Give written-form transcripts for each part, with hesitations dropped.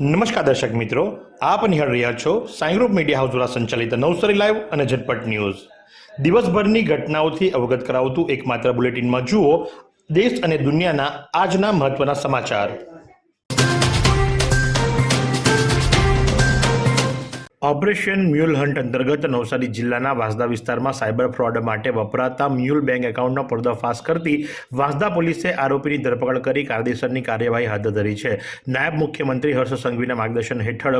નમસ્કાર દર્શક મિત્રો, આપ નિહાળ રહ્યા છો સાઈ ગ્રુપ મીડિયા હાઉસ દ્વારા સંચાલિત નવસારી લાઈવ અને ઝટપટ ન્યૂઝ. દિવસભરની ઘટનાઓથી અવગત કરાવતું એકમાત્ર બુલેટિનમાં જુઓ દેશ અને દુનિયાના આજના મહત્વના સમાચાર. ઓપરેશન મ્યુલ હન્ટ અંતર્ગત નવસારી જિલ્લાના વાંસદા વિસ્તારમાં સાયબર ફ્રોડ માટે વપરાતા મ્યુલ બેંક એકાઉન્ટનો પર્દાફાશ કરતી વાંસદા પોલીસે આરોપીની ધરપકડ કરી કાયદેસરની કાર્યવાહી હાથ ધરી છે. નાયબ મુખ્યમંત્રી હર્ષ સંઘવીના માર્ગદર્શન હેઠળ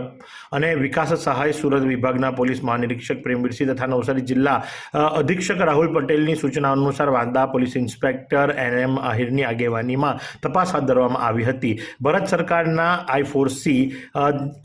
અને વિકાસ સહાય સુરત વિભાગના પોલીસ મહાનિરીક્ષક પ્રેમવીરસિંહ તથા નવસારી જિલ્લા અધિક્ષક રાહુલ પટેલની સૂચના અનુસાર વાંસદા પોલીસ ઇન્સ્પેક્ટર NM આહિરની આગેવાનીમાં તપાસ હાથ ધરવામાં આવી હતી. ભારત સરકારના I4C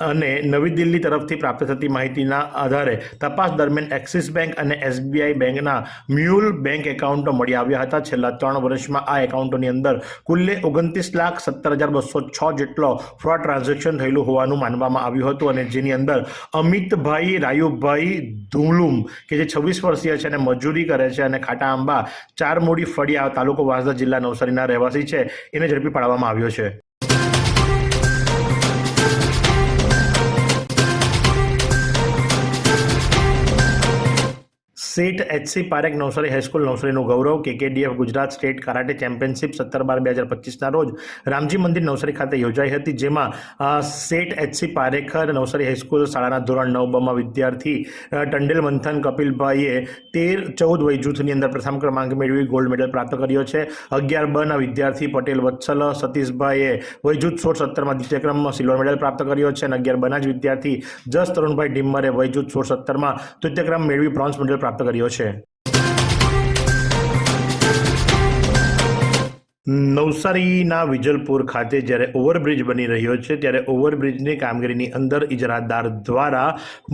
અને નવી દિલ્હી તરફથી પ્રાપ્ત થતી માહિતીના આધારે તપાસ દરમિયાન એક્સિસ બેંક અને SBI બેંકના મ્યુલ બેંક એકાઉન્ટો મળી આવ્યા હતા. છેલ્લા 3 વર્ષમાં આ એકાઉન્ટોની અંદર કુલ્લે 29,17,206 જેટલો ફ્રોડ ટ્રાન્ઝેક્શન થયેલું હોવાનું માનવામાં આવ્યું હતું અને જેની અંદર અમિતભાઈ રાયુભાઈ ધુલુમ કે જે 26 વર્ષીય છે અને મજૂરી કરે છે અને ખાટા આંબા ચારમોડી ફળિયા તાલુકો વાંસદા જિલ્લા નવસારીના રહેવાસી છે એને ઝડપી પાડવામાં આવ્યો છે. સેઠ HC પારેખ નવસારી હાઈસ્કૂલ નવસારીનું ગૌરવ KKDF Gujarat state karate championship 17/12/2025ના રોજ રામજી મંદિર નવસારી ખાતે યોજાઈ હતી, જેમાં સેઠ HC પારેખ નવસારી હાઈસ્કૂલ શાળાના ધોરણ 9 વિદ્યાર્થી ટંડેલ મંથન કપિલભાઈએ 13-14 વય જૂથની અંદર પ્રથમ ક્રમાંક મેળવી ગોલ્ડ મેડલ પ્રાપ્ત કર્યો છે. 11 વિદ્યાર્થી પટેલ વત્સલ સતીશભાઈએ વય જૂથ 16-17માં દ્વિતીય ક્રમ સિલ્વર મેડલ પ્રાપ્ત કર્યો છે અને 11 જ વિદ્યાર્થી જસ તરુણભાઈ ડિમ્મરે વય જૂથ 16-17માં તૃતીય ક્રમ મેળવી બ્રોન્ઝ મેડલ પ્રાપ્ત કર્યો છે. નવસારીના વિજલપુર ખાતે જ્યારે ઓવરબ્રિજ બની રહ્યો છે ત્યારે ઓવરબ્રિજની કામગીરીની અંદર ઇજરાદાર દ્વારા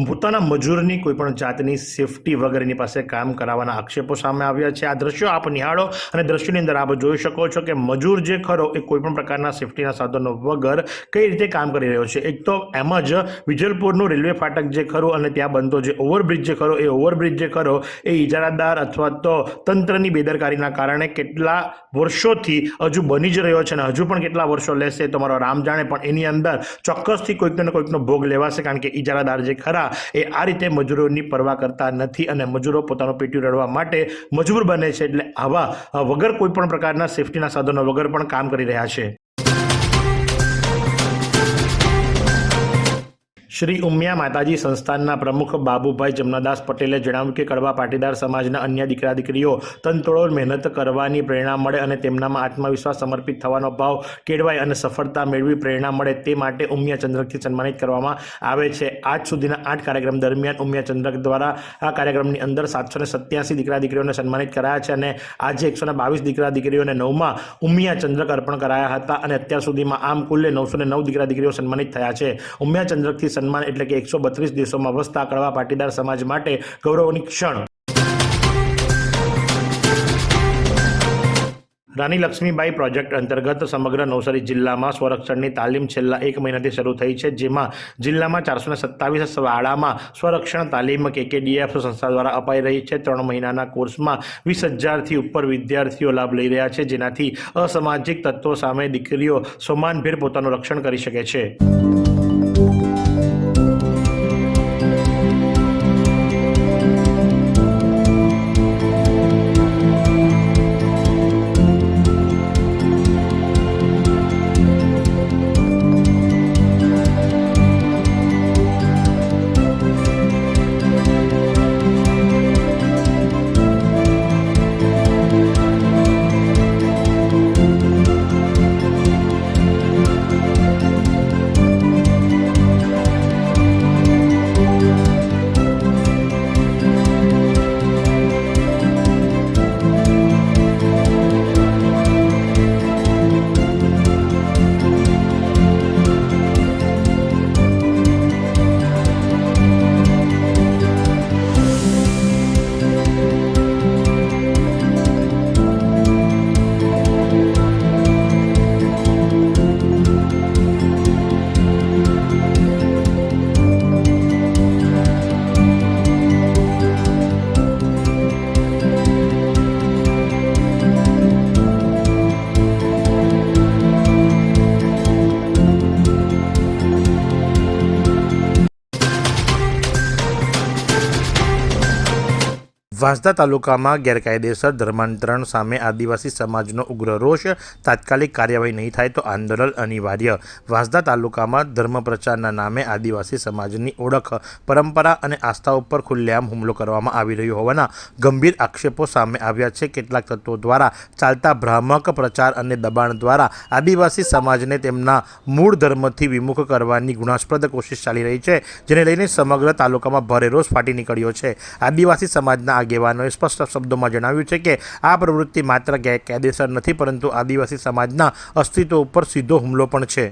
પોતાના મજૂરની કોઈપણ જાતની સેફટી વગરની પાસે કામ કરાવવાના આક્ષેપો સામે આવ્યા છે. આ દ્રશ્યો આપ નિહાળો અને દ્રશ્યોની અંદર આપ જોઈ શકો છો કે મજૂર જે ખરો એ કોઈપણ પ્રકારના સેફટીના સાધનો વગર કઈ રીતે કામ કરી રહ્યો છે. એક તો એમ જ વિજલપુરનું રેલવે ફાટક જે ખરું અને ત્યાં બનતો જે ઓવરબ્રિજ જે ખરો એ ઓવરબ્રિજ જે ખરો એ ઇજારાદાર અથવા તો તંત્રની બેદરકારીના કારણે કેટલા વર્ષોથી હજુ બની જ રહ્યો છે અને હજુ પણ કેટલા વર્ષો લેશે તો મારો રામ જાણે, પણ એની અંદર ચોક્કસથી કોઈકનો ભોગ લેવાશે, કારણ કે ઇજારાદાર જે ખરા એ આ રીતે મજૂરોની પરવા કરતા નથી અને મજૂરો પોતાનું પેટ્યું રડવા માટે મજબૂર બને છે. એટલે આવા વગર કોઈ પણ પ્રકારના સેફટીના સાધનો વગર પણ કામ કરી રહ્યા છે. શ્રી ઉમિયા માતાજી સંસ્થાનના પ્રમુખ બાબુભાઈ જમનાદાસ પટેલે જણાવ્યું કે કડવા પાટીદાર સમાજના અન્ય દીકરા દીકરીઓ તનતોડ મહેનત કરવાની પ્રેરણા મળે અને તેમનામાં આત્મવિશ્વાસ સમર્પિત થવાનો ભાવ કેળવાય અને સફળતા મેળવી પ્રેરણા મળે તે માટે ઉમિયા ચંદ્રકથી સન્માનિત કરવામાં આવે છે. આજ સુધીના 8 કાર્યક્રમ દરમિયાન ઉમિયા ચંદ્રક દ્વારા આ કાર્યક્રમની અંદર 787 દીકરા દીકરીઓને સન્માનિત કરાયા છે અને આજે 122 દીકરા દીકરીઓને 9મા ઉમિયા ચંદ્રક અર્પણ કરાયા હતા અને અત્યાર સુધીમાં આમ કુલ્લે 909 દીકરા દીકરીઓ સન્માનિત થયા છે. ઉમિયા ચંદ્રકથી સન્માન એટલે કે 132 દેશોમાં વસતા કડવા પાટીદાર સમાજ માટે ગૌરવની ક્ષણ. રાની લક્ષ્મીબાઈ પ્રોજેક્ટ અંતર્ગત સમગ્ર નવસારી જિલ્લામાં સ્વરક્ષણની તાલીમ છેલ્લા 1 મહિનાથી શરૂ થઈ છે, જેમાં જિલ્લામાં 427 શાળામાં સ્વરક્ષણ તાલીમ KKDF સંસ્થા દ્વારા અપાઈ રહી છે. 3 મહિનાના કોર્સમાં 20,000થી ઉપર વિદ્યાર્થીઓ લાભ લઈ રહ્યા છે, જેનાથી અસામાજિક તત્વો સામે દીકરીઓ સમાનભેર પોતાનું રક્ષણ કરી શકે છે. વાંસદા તાલુકામાં ગેરકાયદેસર ધર્માંતરણ સામે આદિવાસી સમાજનો ઉગ્ર રોષ. તાત્કાલિક કાર્યવાહી નહીં થાય તો આંદોલન અનિવાર્ય. વાંસદા તાલુકામાં ધર્મ પ્રચારના નામે આદિવાસી સમાજની ઓળખ, પરંપરા અને આસ્થા ઉપર ખુલ્લેઆમ હુમલો કરવામાં આવી રહ્યો હોવાના ગંભીર આક્ષેપો સામે આવ્યા છે. કેટલાક તત્વો દ્વારા ચાલતા ભ્રામક પ્રચાર અને દબાણ દ્વારા આદિવાસી સમાજને તેમના મૂળ ધર્મથી વિમુખ કરવાની ગુનાસ્પદ કોશિશ ચાલી રહી છે, જેને લઈને સમગ્ર તાલુકામાં ભારે રોષ ફાટી નીકળ્યો છે. આદિવાસી સમાજના આગેવાનોએ સ્પષ્ટ શબ્દોમાં જણાવ્યું છે કે આ પ્રવૃત્તિ માત્ર ગેરકાયદેસર નથી, પરંતુ આદિવાસી સમાજના અસ્તિત્વ ઉપર સીધો હુમલો પણ છે.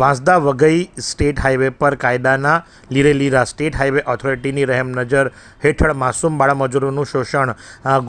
વાંસદા વઘઈ સ્ટેટ હાઈવે પર કાયદાના લીરેલીરા સ્ટેટ હાઈવે ઓથોરિટીની રહેમનજર હેઠળ માસૂમ બાળમજૂરોનું શોષણ.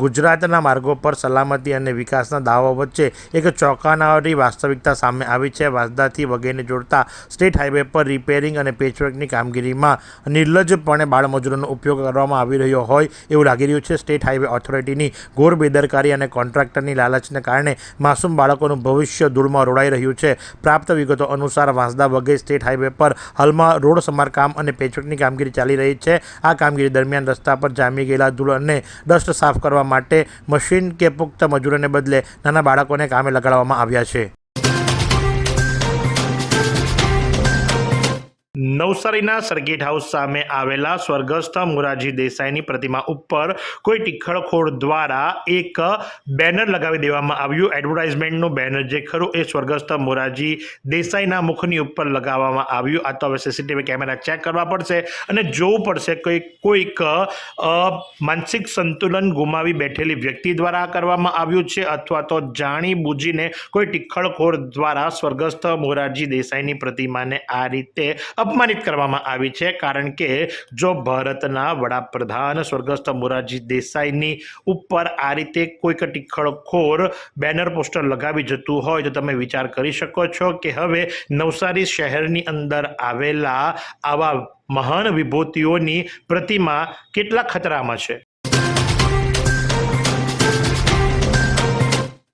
ગુજરાતના માર્ગો પર સલામતી અને વિકાસના દાવાઓ વચ્ચે એક ચોંકાવનારી વાસ્તવિકતા સામે આવી છે. વાંસદાથી વઘઈને જોડતા સ્ટેટ હાઈવે પર રિપેરિંગ અને પેચવર્કની કામગીરીમાં નિર્લજ્જપણે બાળમજૂરોનો ઉપયોગ કરવામાં આવી રહ્યો હોય એવું લાગી રહ્યું છે. સ્ટેટ હાઈવે ઓથોરિટીની ઘોર બેદરકારી અને કોન્ટ્રાક્ટરની લાલચને કારણે માસૂમ બાળકોનું ભવિષ્ય ધૂળમાં રોડાઈ રહ્યું છે. પ્રાપ્ત વિગતો અનુસાર વાંસદા વઘઈ સ્ટેટ હાઈવે પર હાલમાં રોડ સમારકામ અને પેચવર્કની કામગીરી ચાલી રહી છે. આ કામગીરી દરમિયાન રસ્તા પર જામી ગયેલા ધૂળ અને ડસ્ટ સાફ કરવા માટે મશીન કે પુખ્ત મજૂરોને બદલે નાના બાળકોને કામે લગાડવામાં આવ્યા છે. નવસારીના સર્કિટ હાઉસ સામે આવેલા સ્વર્ગસ્થ મોરારજી દેસાઈની પ્રતિમા ઉપર કોઈ ટિખળખોર દ્વારા એક બેનર લગાવી દેવામાં આવ્યું. એડવર્ટાઇઝમેન્ટનું બેનર જે ખરું એ સ્વર્ગસ્થ મોરારજી દેસાઈના મુખની ઉપર લગાવવામાં આવ્યું. આ તો હવે સીસીટીવી કેમેરા ચેક કરવા પડશે અને જોવું પડશે કે કોઈક માનસિક સંતુલન ગુમાવી બેઠેલી વ્યક્તિ દ્વારા કરવામાં આવ્યું છે અથવા તો જાણી બૂજીને કોઈ ટિખળખોર દ્વારા સ્વર્ગસ્થ મોરારજી દેસાઈની પ્રતિમાને આ રીતે અપમાનિત કરવામાં આવી છે. કારણ કે જો ભારતના વડાપ્રધાન સ્વર્ગસ્થ મોરારજી દેસાઈની ઉપર આ રીતે કોઈક ટિખળખોર બેનર પોસ્ટર લગાવી જતું હોય તો તમે વિચાર કરી શકો છો કે હવે નવસારી શહેરની અંદર આવેલા આવા મહાન વિભૂતિઓની પ્રતિમા કેટલા ખતરામાં છે.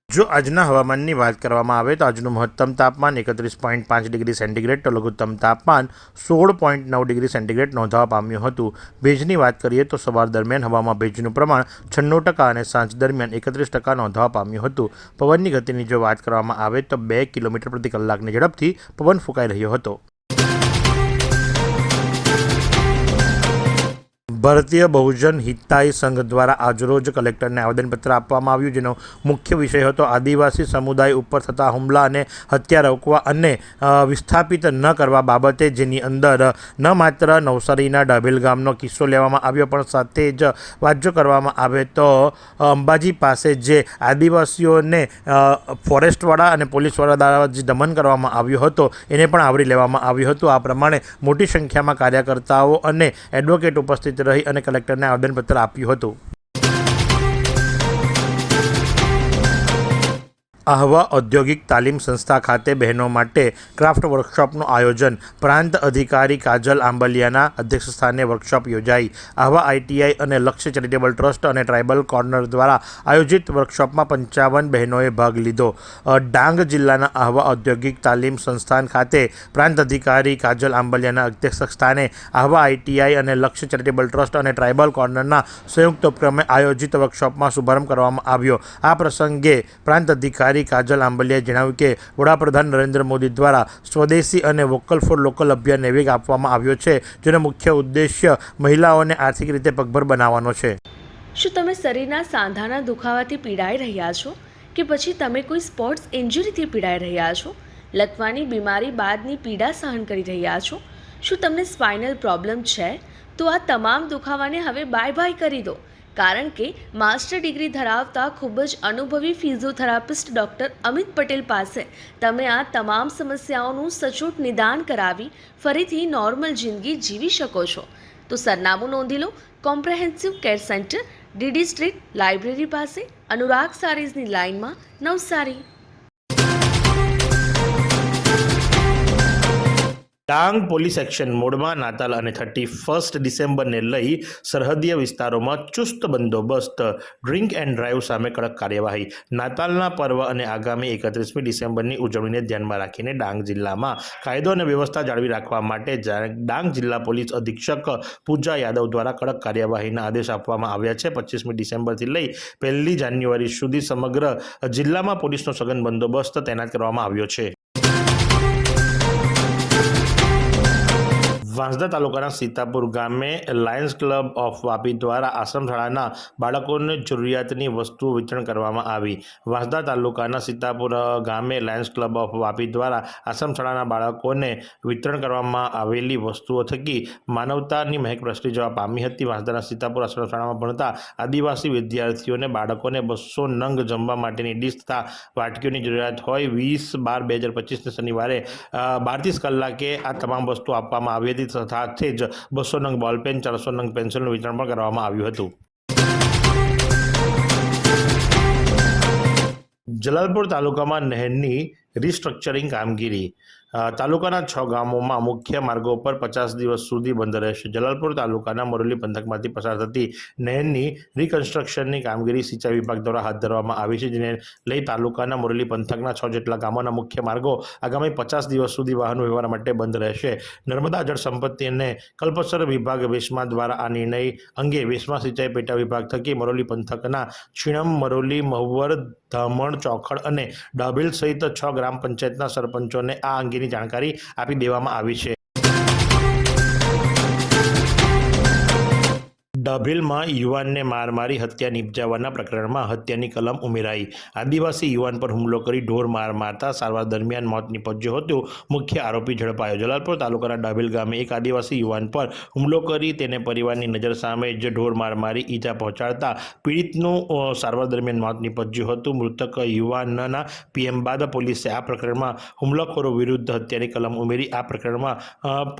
જો આજના હવામાનની વાત કરવામાં આવે તો આજનું મહત્તમ તાપમાન 31.5 ડિગ્રી સેન્ટીગ્રેડ તો લઘુત્તમ તાપમાન 16.9 ડિગ્રી સેન્ટીગ્રેડ નોંધવા પામ્યું હતું. ભેજની વાત કરીએ તો સવાર દરમિયાન હવામાં ભેજનું પ્રમાણ 96% અને સાંજ દરમિયાન 31% નોંધવા પામ્યું હતું. પવનની ગતિની જો વાત કરવામાં આવે તો 2 કિલોમીટર પ્રતિ કલાકની ઝડપથી પવન ફૂંકાઈ રહ્યો હતો. ભારતીય બહુજન હિતાય સંઘ દ્વારા આજરોજ કલેક્ટરને આવેદનપત્ર આપવામાં આવ્યું, જેનો મુખ્ય વિષય હતો આદિવાસી સમુદાય ઉપર થતા હુમલા અને હત્યા રોકવા અને વિસ્થાપિત ન કરવા બાબતે, જેની અંદર ન માત્ર નવસારીના ડાભેલ ગામનો કિસ્સો લેવામાં આવ્યો પણ સાથે જ વાત જો કરવામાં આવે તો અંબાજી પાસે જે આદિવાસીઓને ફોરેસ્ટવાળા અને પોલીસવાળા દ્વારા જે દમન કરવામાં આવ્યો હતો એને પણ આવરી લેવામાં આવ્યું હતું. આ પ્રમાણે મોટી સંખ્યામાં કાર્યકર્તાઓ અને એડવોકેટ ઉપસ્થિત રહી અને કલેક્ટરને આવેદનપત્ર આપ્યું હતું. આહવા ઔદ્યોગિક તાલીમ સંસ્થા ખાતે બહેનો માટે ક્રાફ્ટ વર્કશોપનું આયોજન. પ્રાંત અધિકારી કાજલ આંબલિયાના અધ્યક્ષસ્થાને વર્કશોપ યોજાઈ. આહવા આઈટીઆઈ અને લક્ષ્ય ચેરિટેબલ ટ્રસ્ટ અને ટ્રાઇબલ કોર્નર દ્વારા આયોજિત વર્કશોપમાં 55 બહેનોએ ભાગ લીધો. ડાંગ જિલ્લાના આહવા ઔદ્યોગિક તાલીમ સંસ્થાન ખાતે પ્રાંત અધિકારી કાજલ આંબલિયાના અધ્યક્ષસ્થાને આહવા આઈટીઆઈ અને લક્ષ્ય ચેરિટેબલ ટ્રસ્ટ અને ટ્રાઇબલ કોર્નરના સંયુક્ત ઉપક્રમે આયોજિત વર્કશોપમાં શુભારંભ કરવામાં આવ્યો. આ પ્રસંગે પ્રાંત અધિકારી કાજલ આંબલિયાએ જણાવ્યું કે વડાપ્રધાન નરેન્દ્ર મોદી દ્વારા સ્વદેશી અને વોકલ ફોર લોકલ અભિયાનને વેગ આપવામાં આવ્યો છે, જેનો મુખ્ય ઉદ્દેશ્ય મહિલાઓને આર્થિક રીતે પગભર બનાવવાનો છે. શું તમે શરીરના સાંધાના દુખાવાથી પીડાઈ રહ્યા છો કે પછી તમે કોઈ સ્પોર્ટ્સ ઇન્જરીથી પીડાઈ રહ્યા છો? લકવાની બીમારી બાદની પીડા સહન કરી રહ્યા છો? શું તમને સ્પાઇનલ પ્રોબ્લેમ છે? તો આ તમામ દુખાવાને હવે બાય બાય કરી દો, કારણ કે માસ્ટર ડિગ્રી ધરાવતા ખૂબ જ અનુભવી ફિઝિયોથેરાપિસ્ટ ડૉક્ટર અમિત પટેલ પાસે તમે આ તમામ સમસ્યાઓનું સચોટ નિદાન કરાવી ફરીથી નોર્મલ જિંદગી જીવી શકો છો. તો સરનામું નોંધી લો. Comprehensive care centre, DD street, library પાસે, અનુરાગ સારીઝની લાઇનમાં, નવસારી. ડાંગ પોલીસ એક્શન મોડમાં નાતાલ અને 31 ડિસેમ્બરને લઈ સરહદીય વિસ્તારોમાં ચુસ્ત બંદોબસ્ત, ડ્રિંક એન્ડ ડ્રાઈવ સામે કડક કાર્યવાહી. નાતાલના પર્વ અને આગામી 31મી ડિસેમ્બરની ઉજવણીને ધ્યાનમાં રાખીને ડાંગ જિલ્લામાં કાયદો અને વ્યવસ્થા જાળવી રાખવા માટે ડાંગ જિલ્લા પોલીસ અધિક્ષક પૂજા યાદવ દ્વારા કડક કાર્યવાહીના આદેશ આપવામાં આવ્યા છે. 25મી ડિસેમ્બરથી લઈ 1 જાન્યુઆરી સુધી સમગ્ર જિલ્લામાં પોલીસનો સઘન બંદોબસ્ત તૈનાત કરવામાં આવ્યો છે. વાંસદા તાલુકાના સીતાપુર ગામે લાયન્સ ક્લબ ઓફ વાપી દ્વારા આશ્રમ શાળાના બાળકોને જરૂરિયાતની વસ્તુઓ વિતરણ કરવામાં આવી. વાંસદા તાલુકાના સીતાપુર ગામે લાયન્સ ક્લબ ઓફ વાપી દ્વારા આશ્રમ શાળાના બાળકોને વિતરણ કરવામાં આવેલી વસ્તુઓ થકી માનવતાની મહેક પ્રસરી જવા પામી હતી. વાંસદાના સીતાપુર આશ્રમ શાળામાં ભણતા આદિવાસી વિદ્યાર્થીઓને બાળકોને 200 નંગ જમવા માટેની ડીશ તથા વાટકીઓની જરૂરિયાત હોય. 20/12/2025 શનિવારે 12:30 કલાકે આ તમામ વસ્તુઓ આપવામાં આવી હતી. સાથે જ 200 નંગ બોલપેન, 400 નંગ પેન્સિલનું વિતરણ પણ કરવામાં આવ્યું હતું. જલાલપુર તાલુકામાં નહેરની રિસ્ટ્રક્ચરિંગ કામગીરી. તાલુકાના 6 ગામોમાં મુખ્ય માર્ગો પર 50 દિવસ સુધી બંધ રહેશે. જલાલપુર તાલુકાના મોરલી પંથકમાંથી પસાર થતી નહેરની રિકન્સ્ટ્રક્શનની કામગીરી સિંચાઈ વિભાગ દ્વારા હાથ ધરવામાં આવી છે, જેને લઈ તાલુકાના મોરલી પંથકના 6 જેટલા ગામોના મુખ્ય માર્ગો આગામી 50 દિવસ સુધી વાહન વ્યવહાર માટે બંધ રહેશે. નર્મદા જળ સંપત્તિ અને કલ્પસર વિભાગ વેસમા દ્વારા આ નિર્ણય અંગે વેસમા સિંચાઈ પેટા વિભાગ થકી મોરલી પંથકના છીણમ, મરોલી, મહુવર, ધામણ, ચોખડ અને ડાભીલ સહિત 6 ગ્રામ પંચાયતના સરપંચોને આ અંગેની જાણકારી આપી દેવામાં આવી છે. ડાભીલમાં યુવાનને માર મારી હત્યા નિપજાવવાના પ્રકરણમાં હત્યાની કલમ ઉમેરાઈ. આદિવાસી યુવાન પર હુમલો કરી ઢોર માર મારતા સારવાર દરમિયાન મોત નીપજ્યું હતું. મુખ્ય આરોપી ઝડપાયો. જલાલપુર તાલુકાના ડાભીલ ગામે એક આદિવાસી યુવાન પર હુમલો કરી તેને પરિવારની નજર સામે જ ઢોર માર મારી ઈજા પહોંચાડતા પીડિતનું સારવાર દરમિયાન મોત નીપજ્યું હતું. મૃતક યુવાનના પીએમ બાદ પોલીસે આ પ્રકરણમાં હુમલાખોરો વિરુદ્ધ હત્યાની કલમ ઉમેરી આ પ્રકરણમાં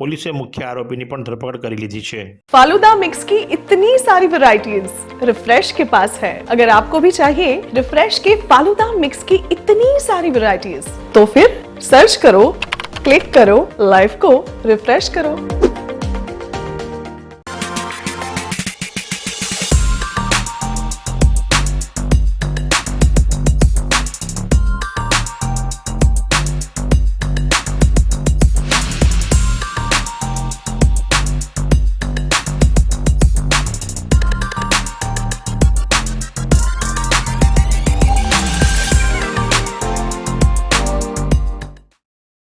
પોલીસે મુખ્ય આરોપીની પણ ધરપકડ કરી લીધી છે. फालूदा मिक्स की इतनी सारी वैरायटीज रिफ्रेश के पास है. अगर आपको भी चाहिए रिफ्रेश के फालूदा मिक्स की इतनी सारी वैरायटीज, तो फिर सर्च करो, क्लिक करो, लाइफ को रिफ्रेश करो.